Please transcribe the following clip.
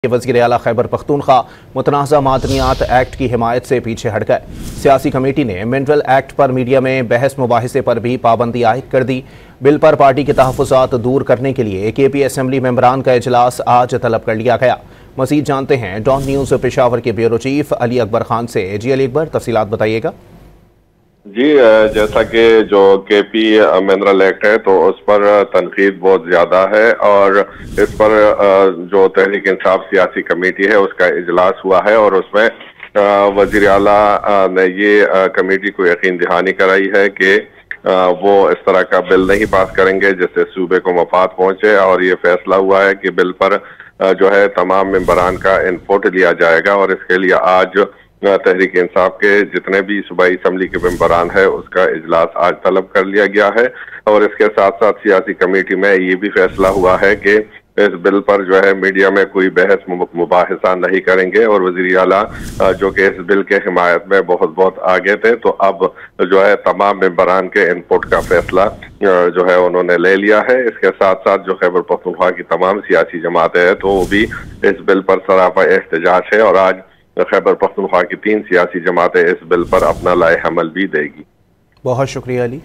वज़ीर आला खैबर पख्तूनख्वा मुतनाज़ा मादनियात एक्ट की हिमायत से पीछे हट गए। सियासी कमेटी ने मिनरल एक्ट पर मीडिया में बहस मुबाहिसे पर भी पाबंदी आयद कर दी। बिल पर पार्टी के तहफ़्फ़ुज़ात दूर करने के लिए KP असम्बली मेंबरान का इजलास आज तलब कर लिया गया। मज़ीद जानते हैं डॉन न्यूज़ पेशावर के ब्यूरो चीफ अली अकबर खान से। जी अली अकबर, तफसीलात बताइएगा। जी, जैसा कि जो KP मिनरल एक्ट है तो उस पर तनकीद बहुत ज्यादा है और इस पर जो तहरीक इंसाफ सियासी कमेटी है उसका इजलास हुआ है और उसमें वज़ीर आला ने ये कमेटी को यकीन दहानी कराई है कि वो इस तरह का बिल नहीं पास करेंगे जिससे सूबे को मफाद पहुंचे। और ये फैसला हुआ है कि बिल पर जो है तमाम मेंबरान का इनपुट लिया जाएगा और इसके लिए आज तहरीक इंसाफ के जितने भी सूबाई असम्बली के मेंबरान है उसका इजलास आज तलब कर लिया गया है। और इसके साथ साथ सियासी कमेटी में ये भी फैसला हुआ है कि इस बिल पर जो है मीडिया में कोई बहस मुबाहिसा नहीं करेंगे और वज़ीर आला जो कि इस बिल के हिमायत में बहुत आगे थे, तो अब जो है तमाम मेंबरान के इनपुट का फैसला जो है उन्होंने ले लिया है। इसके साथ साथ जो खैबर पख्तूनख्वा की तमाम सियासी जमातें हैं तो वो भी इस बिल पर सरापा एहतजाज है और आज खैबर पख्तूनख्वा की 3 सियासी जमातें इस बिल पर अपना लाए अमल भी देगी। बहुत शुक्रिया अली।